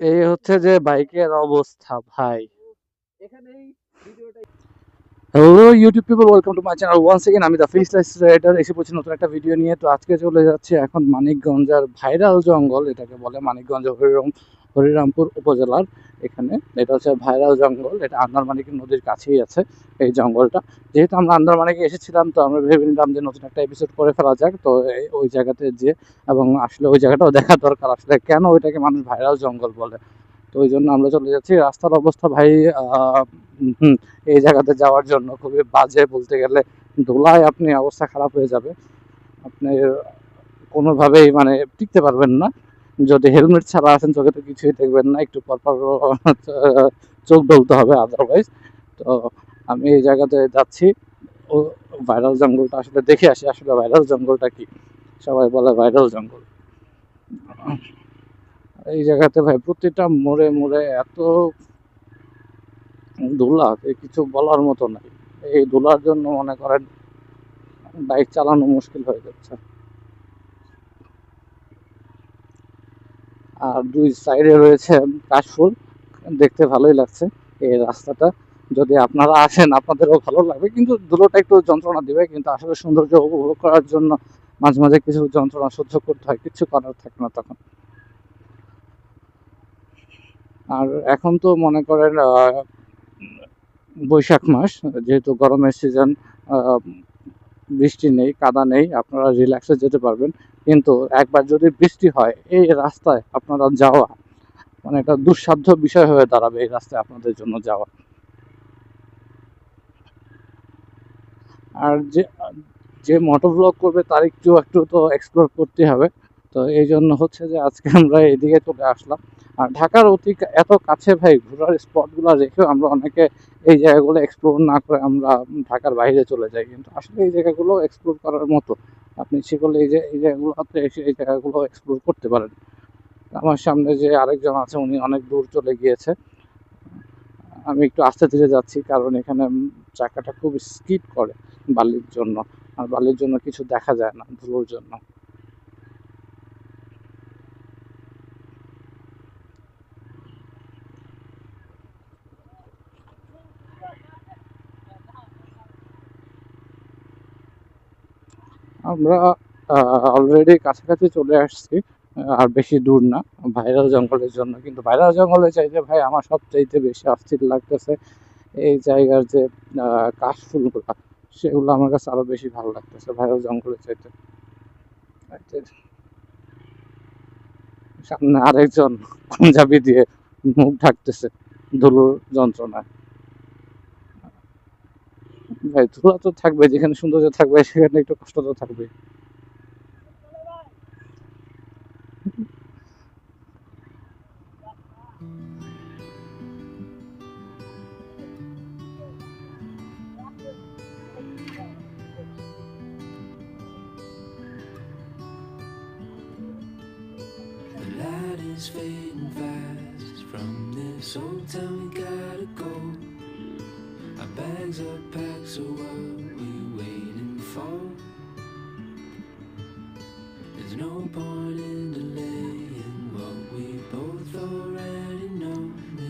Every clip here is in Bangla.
এই হচ্ছে যে বাইকের অবস্থা ভাই। Hello YouTube people, welcome to my channel once again. আমি দ্য ফেসলেস রাইডার এসে পড়ছি নতুন একটা ভিডিও নিয়ে। তো আজকে চলে যাচ্ছে এখন মানিকগঞ্জের ভাইরাল জঙ্গল, এটাকে বলে মানিকগঞ্জ হরিরামপুর উপজেলার এখানে। এটা হচ্ছে ভাইরাল জঙ্গল, এটা আন্দারমানিক নদীর কাছেই আছে এই জঙ্গলটা। যেহেতু আমরা আন্দারমানিকে এসেছিলাম, তো আমরা ভেবে নিলাম যে নতুন একটা এপিসোড করে ফেলা যাক। তো ওই জায়গাতে যে, এবং আসলে ওই জায়গাটাও দেখা দরকার, আসলে কেন ওইটাকে মানুষ ভাইরাল জঙ্গল বলে। তো ওই জন্য আমরা চলে যাচ্ছি। রাস্তার অবস্থা ভাই, হুম, এই জায়গাতে যাওয়ার জন্য খুবই বাজে বলতে গেলে। ধুলায় আপনি অবস্থা খারাপ হয়ে যাবে, আপনি কোনোভাবেই মানে টিকতে পারবেন না। যদি হেলমেট ছাড়া আছেন চোখে তো কিছুই দেখবেন না, একটু পরপর চোখ ডলতে হবে আদারওয়াইজ। তো আমি এই জায়গাতে যাচ্ছি। ও ভাইরাল জঙ্গলটা আসলে দেখে আসি, আসলে ভাইরাল জঙ্গলটা কি। সবাই বলে ভাইরাল জঙ্গল। এই জায়গাতে ভাই প্রতিটা মোড়ে মোড়ে এত ধুলা, কিছু বলার মতো নাই। এই ধুলার জন্য মনে করেন বাইক চালানো মুশকিল হয়ে যাচ্ছে। আর দুই সাইডে রয়েছে কাশফুল, দেখতে ভালোই লাগছে এই রাস্তাটা। যদি আপনারা আসেন আপনাদেরও ভালো লাগবে, কিন্তু ধুলোটা একটু যন্ত্রণা দিবে, কিন্তু আসলে সৌন্দর্য উপভোগ করার জন্য মাঝে মাঝে কিছু যন্ত্রণা সহ্য করতে হয়, কিছু করার থাকে না তখন। আর এখন তো মনে করেন বৈশাখ মাস, যেহেতু গরমের সিজন, বৃষ্টি নেই, কাদা নেই, আপনারা রিল্যাক্সে যেতে পারবেন। কিন্তু একবার যদি বৃষ্টি হয় এই রাস্তায় আপনারা যাওয়া মানে একটা দুঃসাধ্য বিষয় হয়ে দাঁড়াবে, এই রাস্তায় আপনাদের জন্য যাওয়া। আর যে যে মোটর ব্লগ করবে তার একটু একটু তো এক্সপ্লোর করতে হবে। তো এই জন্য হচ্ছে যে আজকে আমরা এদিকে চলে আসলাম। আর ঢাকার অতি এত কাছে ভাই, ঘোরার স্পটগুলো রেখেও আমরা অনেকে এই জায়গাগুলো এক্সপ্লোর না করে আমরা ঢাকার বাইরে চলে যাই, কিন্তু আসলে এই জায়গাগুলো এক্সপ্লোর করার মতো। আপনি ইচ্ছে করলে এই জায়গাগুলোতে এসে এই জায়গাগুলো এক্সপ্লোর করতে পারেন। আমার সামনে যে আরেকজন আছে উনি অনেক দূর চলে গিয়েছে। আমি একটু আস্তে ধীরে যাচ্ছি, কারণ এখানে চাকাটা খুব স্কিড করে বালির জন্য। আর বালির জন্য কিছু দেখা যায় না, ধুলোর জন্য। আমরা অলরেডি কাছাকাছি চলে আসছি, আর বেশি দূর না ভাইরাল জঙ্গলের জন্য। কিন্তু ভাইরাল জঙ্গলে চাইতে ভাই আমার সবচাইতে বেশি অস্থির লাগতেছে এই জায়গার যে কাশফুলগুলো, সেগুলো আমার কাছে আরো বেশি ভালো লাগতেছে ভাইরাল জঙ্গলের চাইতে। সামনে আরেকজন পাঞ্জাবি দিয়ে মুখ ঢাকতেছে ধুলোর যন্ত্রণায়। ভাই ধুলা তো থাকবে, যেখানে সৌন্দর্য থাকবে সেখানে একটু কষ্ট তো থাকবে। The light is fading fast from this old town, we gotta go. Our bags are packed, so what we waiting for? There's no point in delaying what we both already know.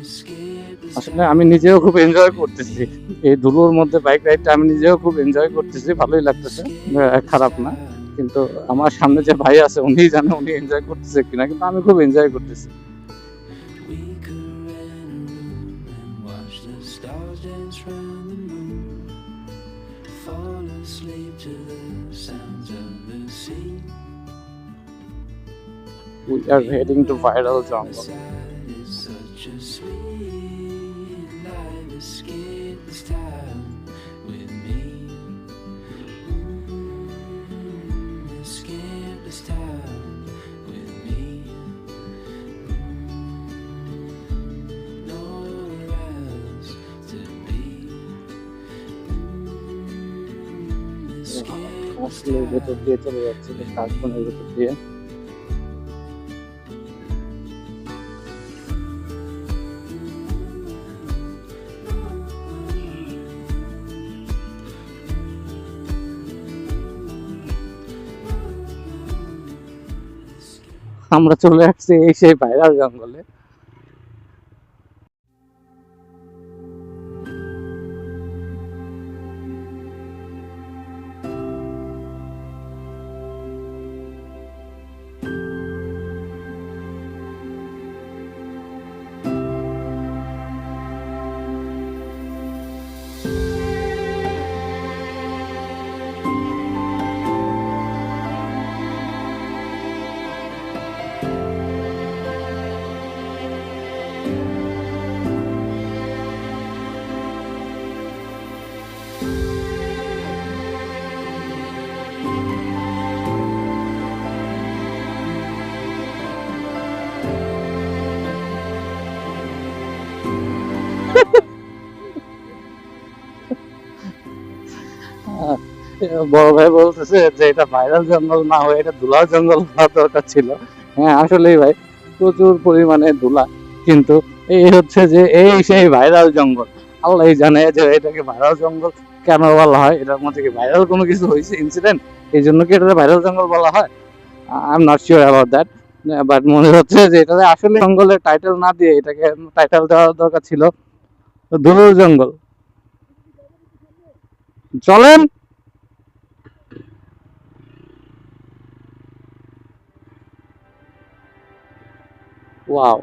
Escape is আসলে আমি নিজেও খুব এনজয় করতেছি এই ধুলোর মধ্যে বাইক রাইডটা, আমি নিজেও খুব এনজয় করতেছি, ভালোই লাগতেছে, খারাপ না। কিন্তু আমার সামনে যে ভাই আছে উনি জানে উনি এনজয় করতেছে কিনা, কিন্তু আমি খুব এনজয় করতেছি। we could rent a room and watch the stars dance round the moon. Fall asleep to the sounds of the sea. We are heading to viral jungle. Is such a sweet life. Escape this time with me. Escape this time with me. Nowhere else to be. Escape this আসলের ভেতর দিয়ে চলে যাচ্ছে, কাশবনের ভেতর দিয়ে। আমরা চলে আসছি এই সেই ভাইরাল জঙ্গলে। বড় ভাই বলতেছে যে এটা ভাইরাল জঙ্গল না হয়ে এটা ধুলার জঙ্গল হওয়ার দরকার ছিল। হ্যাঁ আসলেই ভাই প্রচুর পরিমাণে ধুলা, কিন্তু এই হচ্ছে যে এই সেই ভাইরাল জঙ্গল। আল্লাহ জানে যে এটাকে ভাইরাল জঙ্গল কেন বলা হয়, এটার মধ্যে কি ভাইরাল কোনো কিছু হয়েছে ইনসিডেন্ট, এই জন্য কি এটা ভাইরাল জঙ্গল বলা হয়? I am not sure about that, but মনে হচ্ছে যে এটাকে আসলে জঙ্গলের টাইটেল না দিয়ে এটাকে টাইটেল দেওয়ার দরকার ছিল ধুলোর জঙ্গল। চলেন। ওয়াও,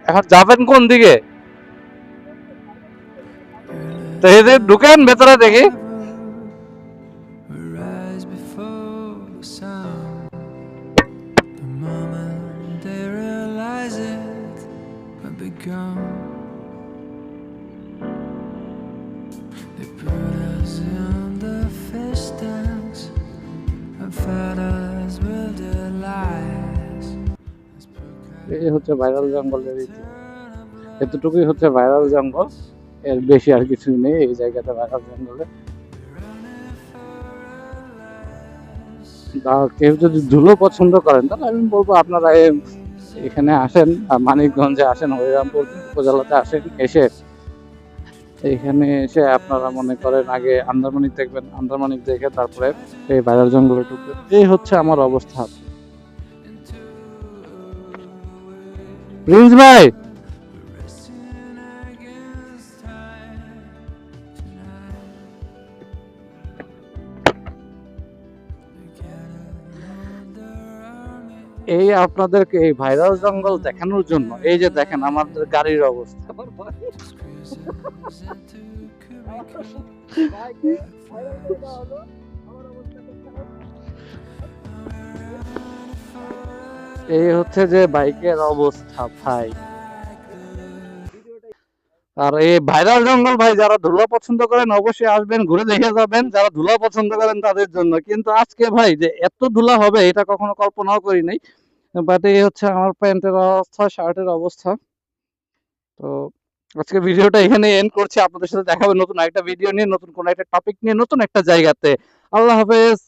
এখন যাবেন কোন দিকে? তো এই যে ঢুকেন ভেতরে দেখি। Rise before the sound. The moment they realize it had begun. They put us in the fish tanks and fed us with their lies. এই হচ্ছে ভাইরাল জঙ্গলের ইতি, এতটুকুই হচ্ছে ভাইরাল জঙ্গল, এর বেশি আর কিছুই নেই এই জায়গাতে ভাইরাল জঙ্গলে। কেউ যদি ধুলো পছন্দ করেন তাহলে আমি বলবো আপনারা এখানে আসেন, মানিকগঞ্জে আসেন, হরিরামপুর উপজেলাতে আসেন, এসে এখানে এসে আপনারা মনে করেন আগে আন্দারমানিক দেখবেন, আন্দারমানিক দেখে তারপরে এই ভাইরাল জঙ্গলে ঢুকবেন। এই হচ্ছে আমার অবস্থা। প্রিন্স ভাই, এই আপনাদেরকে এই ভাইরাল জঙ্গল দেখানোর জন্য এই যে দেখেন আমাদের গাড়ির অবস্থা। এই হচ্ছে যে বাইকের অবস্থা ভাই। আর এই ভাইরাল জঙ্গল ভাই যারা ধুলা পছন্দ করেন অবশ্যই আসবেন, ঘুরে দেখে যাবেন, যারা ধুলা পছন্দ করেন তাদের জন্য। কিন্তু আজকে ভাই যে এত ধুলা হবে এটা কখনো কল্পনাও করি নাই। বাট এই হচ্ছে আমার প্যান্টের অবস্থা, শার্টের অবস্থা। তো আজকে ভিডিওটা এখানে এন্ড করছি, আপনাদের সাথে দেখা হবে নতুন একটা ভিডিও নিয়ে, নতুন কোনো একটা টপিক নিয়ে, নতুন একটা জায়গাতে। আল্লাহ হাফেজ।